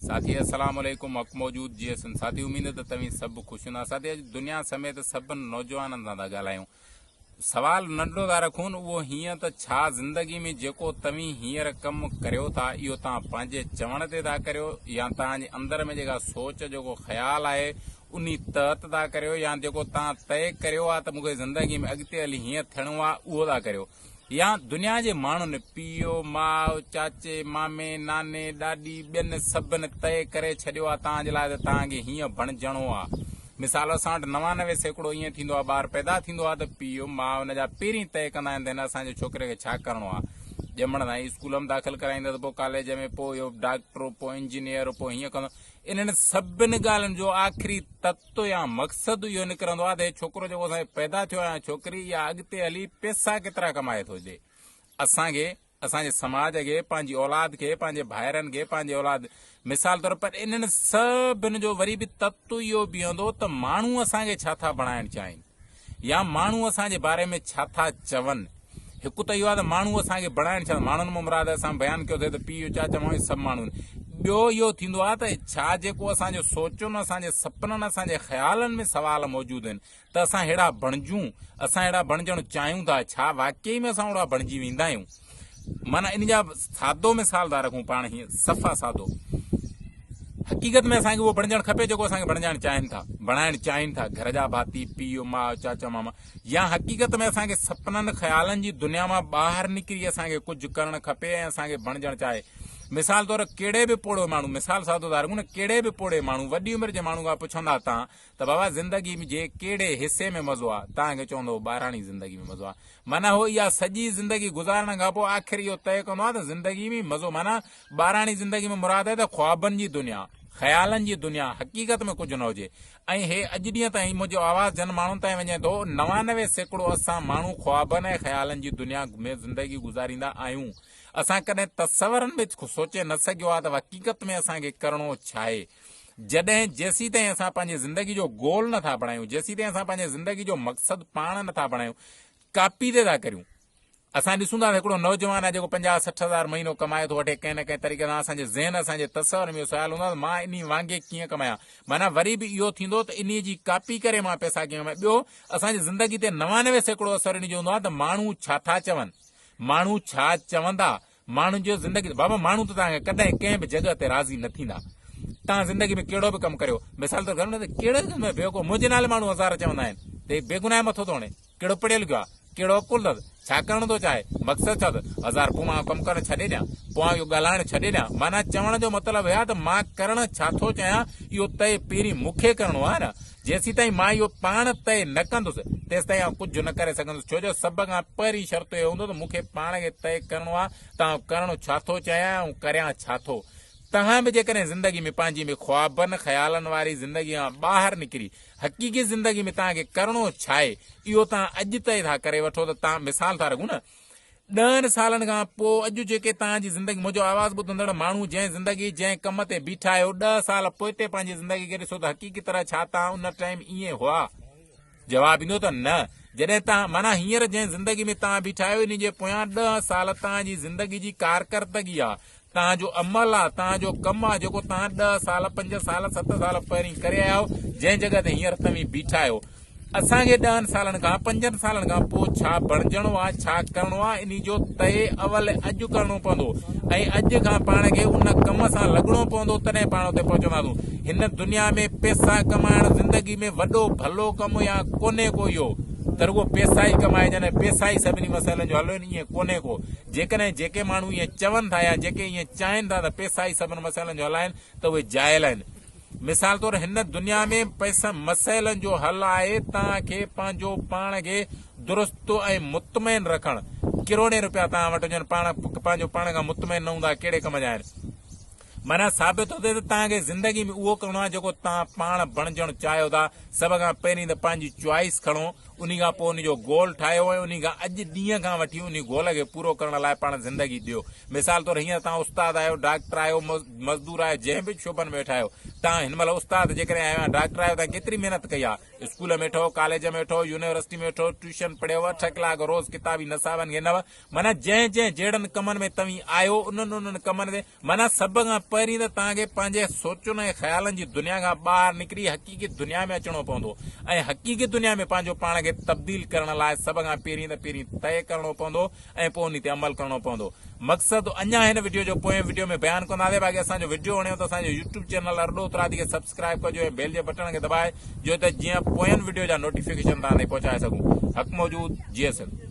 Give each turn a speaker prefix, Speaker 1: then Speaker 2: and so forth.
Speaker 1: साथी अस्सलाम वालेकुम। हक़ मौजूद जी असन साथी। उम्मीद है तव्हीं सब खुश हूंदा साथी। अॼु दुनिया समेत सभिनि नौजवाननि सां था ॻाल्हायूं। सवाल नंढो था रखूं, उहो हीअं त छा ज़िंदगी में जेको तव्हीं हींअर कमु करियो था इहो तव्हां पंहिंजे चवण ते था करियो, या तव्हांजे अंदर में जेका सोच जेको ख़्यालु आहे उन तहत था करियो, या जेको तव्हां तय करियो आहे त मूंखे ज़िंदगी में अॻिते हली हीअं थियणो आहे उहो था करियो, या दुनिया जे माण्हुनि पीउ माउ चाचे मामे नाने ॾाॾी ॿियनि सभिनि तय करे छॾियो आहे तव्हांजे लाइ त तव्हांखे हीअं बणिजणो आहे। मिसाल असां वटि 99% ईअं थींदो आहे, ॿार पैदा थींदो आहे त पीउ माउ हुनजा पहिरीं तय कंदा आहिनि त हिन असांजे छोकिरे खे छा करिणो आहे। ॼमण ताईं स्कूल में दाख़िल कराईंदा त पोइ कॉलेज में, पोइ इहो डॉक्टर, पोइ इंजीनियर, पोइ हीअं कंदो। इन्हनि सभिनि ॻाल्हियुनि जो आख़िरी तत्व या मक़सदु इहो निकिरंदो आहे त हे छोकिरो जेको असांखे पैदा थियो आहे, छोकिरी, या अॻिते हली पैसा केतिरा कमाए थो ॾे असांखे, असांजे समाज खे, पंहिंजी औलाद खे, पंहिंजे भाइरनि खे, पंहिंजे औलाद। मिसाल तौर पर इन्हनि सभिनि जो वरी बि तत्व इहो बीहंदो त माण्हू असांखे छा था बणाइण चाहिनि, या माण्हू असांजे बारे में छा था चवनि। हिकु त इहो आहे त माण्हू असांखे बणाइण चाहिनि, माण्हुनि में मुराद असां बयानु कयोसीं त पीउ चाचा माण्हू सभु माण्हू। ॿियो इहो थींदो आहे त छा जेको असांजो सोचुनि, असांजे सपननि, असांजे ख़्यालनि में सवाल मौजूदु आहिनि त असां अहिड़ा बणिजूं, असां अहिड़ा बणिजणु चाहियूं था, छा वाकई में असां ओड़ा बणिजी वेंदा आहियूं। माना इन जा सादो मिसाल था रखूं पाण, हीअं सफ़ा सादो। हक़ीक़त में असांखे उहो बणिजणु खपे जेको असांखे बणिजणु चाहिनि था, बणाइण चाहिनि था, घर जा भाती पीउ माउ चाचा मामा। या हक़ीक़त में असांखे सपननि ख़्यालनि जी दुनिया मां ॿाहिरि निकिरी असांखे कुझु करणु खपे ऐं असांखे बणिजणु चाहे। मिसाल तौर कहिड़े बि पोड़े माण्हू, मिसाल सादो था रखूं न, कहिड़े बि पोड़े माण्हू, वॾी उमिरि जे माण्हू खां पुछंदा तव्हां त बाबा ज़िंदगी जे कहिड़े हिसे में मज़ो आहे, तव्हांखे चवंदो ॿाराणी ज़िंदगी में मज़ो आहे। माना हो इहा सॼी ज़िंदगी गुज़ारण खां पोइ आख़िर इहो तय कंदो आहे त ज़िंदगी में मज़ो, माना ॿाराणी ज़िंदगी में मुराद आहे त ख़्वाबनि जी दुनिया, ख़्यालनि जी दुनिया, हक़ीक़त में कुझु न हुजे। ऐं हे अॼु ॾींहं ताईं मुंहिंजो आवाज़ जन माण्हुनि ताईं वञे थो, 99% असां माण्हू ख़्वाबनि ऐं ख़्यालनि जी दुनिया में ज़िंदगी गुज़ारींदा आहियूं। असां कॾहिं तसवरनि में सोचे न सघियो आहे त हक़ीक़त में असांखे करिणो छा आहे। जॾहिं जेसीं ताईं असां पंहिंजी ज़िंदगी जो गोल नथा बणायूं, जेसीं ताईं असां पंहिंजे ज़िंदगी जो मक़सदु पाण नथा बणायूं, कापी ते था करियूं। असां ॾिसूं था हिकिड़ो नौजवान आहे जेको 50-60 हज़ार महीनो कमाए थो वठे, कंहिं न कंहिं तरीक़े सां असांजे ज़हन, असांजे तसवर में सवाल हूंदो आहे त मां इन वांगे कीअं कमायां। माना वरी बि इहो थींदो त इन जी कापी करे मां पैसा कीअं कमायां। ॿियो असांजी ज़िंदगी ते 99% असर इन जो हूंदो आहे त माण्हू छा था चवनि, माण्हू छा चवंदा, माण्हुनि जो ज़िंदगी। बाबा माण्हू त तव्हांखे कॾहिं कंहिं बि जॻह ते राज़ी न थींदा। तव्हां ज़िंदगी में कहिड़ो बि कमु करियो, मिसाल तौर घर में कहिड़े में बेवकूफ़, मुंहिंजे नाले माण्हू हज़ार चवंदा आहिनि त बेगुनाह मथो थो हणे, कहिड़ो पढ़ियल लिखियो आहे, कहिड़ो अकुल अथसि, छा करणु थो चाहे, मक़सदु छा अथसि, हज़ार पोइ मां कमु करणु छॾे ॾियां, पोइ इहो ॻाल्हाइणु छॾे ॾियां। माना चवण जो मतिलबु इहा त मां करणु छा थो चाहियां इहो तय पहिरीं मूंखे करिणो आहे न। जेसीं ताईं मां इहो पाण तय न कंदुसि तेसि ताईं कुझु न करे सघंदुसि। छो जो सभ खां पहिरीं शर्त इहो हूंदो त मूंखे पाण खे तय करिणो आहे तव्हां करणु छा थो चाहियां ऐं करियां छा थो। तव्हां बि जेकॾहिं ज़िंदगी में पंहिंजी में ख़्वाबनि ख़्यालनि वारी ज़िंदगी खां ॿाहिरि निकिरी हक़ीक़ी ज़िंदगी में तव्हांखे करिणो छा आहे इहो तव्हां अॼु तय था करे वठो त तव्हां, मिसाल था रखूं न, 10 सालनि खां पोइ अॼु जेके तव्हांजी ज़िंदगी, मुंहिंजो आवाज़ ॿुधंदड़ माण्हू जंहिं ज़िंदगी जंहिं कम ते बीठा आहियो, 10 साल पोइ ते पंहिंजी ज़िंदगी खे ॾिसो त हक़ीक़ी तरह छा तव्हां उन टाइम ईअं हुआ। जवाबु ईंदो त न। जॾहिं तव्हां, माना हींअर जंहिं ज़िंदगी में तव्हां बीठा आहियो इन जे पोयां 10 साल तव्हांजी ज़िंदगी जी कारकर्दगी आहे, तव्हांजो अमल आहे, तव्हांजो कमु आहे जेको तव्हां 10 साल 5 साल 7 साल पहिरीं करे आया आहियो, जंहिं जॻह ते हींअर तव्हीं बीठा आहियो। असांखे 10 सालनि खां 5 सालनि खां पोइ छा बणिजणो आहे, छा करिणो आहे, इन जो तय अवल अॼु करिणो पवंदो ऐं अॼु खां पाण खे उन कम सां लॻणो पवंदो, तॾहिं पाण उते पहुचंदासूं। हिन दुनिया में पैसा कमाइण ज़िंदगी में वॾो भलो कमु या कोन्हे को इहो त रुगो पैसा ई कमाइजनि, पैसा ई सभिनी मसइलनि जो हल, ईअं कोन्हे को। जेकॾहिं जेके माण्हू ईअं चवनि था या जेके ईअं चाहिनि था त पैसा ई सभिनी मसइलनि जो हल आहिनि त उहे जाइल आहिनि। मिसाल तौर हिन दुनिया में पैसा मसइलनि जो हल आहे तव्हांखे पंहिंजो पाण खे दुरुस्त ऐं मुतमइन रखणु। किरोड़े रुपया तव्हां वटि हुजनि, पाण पंहिंजो पाण खां मुतमइन न हूंदा, कहिड़े कम जा आहिनि। माना साबित थो थिए त तव्हांखे ज़िंदगी में उहो करिणो आहे जेको तव्हां पाण बणिजणु चाहियो था। सभ खां पहिरीं त पंहिंजी चॉइस खणो, उन खां पोइ उन जो गोल ठाहियो ऐं उन खां अॼु ॾींहं खां वठी उन गोल खे पूरो करण लाइ पाण ज़िंदगी ॾियो। मिसाल तौरु हींअर तव्हां उस्ताद आहियो, डॉक्टर आहियो, मज़दूर आहियो, जंहिं बि शोबनि में वेठा आहियो, तव्हां हिन महिल उस्ताद जेकॾहिं आहियो या डॉक्टर आहियो, तव्हां केतिरी महिनत कई आहे। स्कूल में वेठो, कॉलेज में वेठो, यूनिवर्सिटी में वेठो, ट्यूशन पढ़ियो, 6 कलाक रोज़ किताबी नसाबनि खे नव, माना जंहिं जहिड़नि कमनि में तव्हीं आयो उन्हनि कमनि ते माना सभ खां पहिरीं त तव्हांखे पंहिंजे सोचुनि ऐं ख़्यालनि जी दुनिया खां ॿाहिरि निकिरी हक़ीक़ी दुनिया में अचणो पवंदो ऐं हक़ीक़ी दुनिया में पंहिंजो पाण खे तब्दील करण लाइ सभ खां पहिरीं तय करणो पवंदो ऐं पोइ उन ते अमल करणो पवंदो। मक़सदु अञा हिन वीडियो जो पोएं वीडियो में बयानु कंदासीं। बाक़ी असांजो वीडियो वणियो त असांजो यूट्यूब चैनल अरडो उतरादी खे सब्सक्राइब कजो ऐं बेल जे बटन खे दबाए जो त जीअं पोयनि वीडियो जा नोटिफिकेशन तव्हां ताईं पहुचाए सघूं। हक़ मौजूद GSL।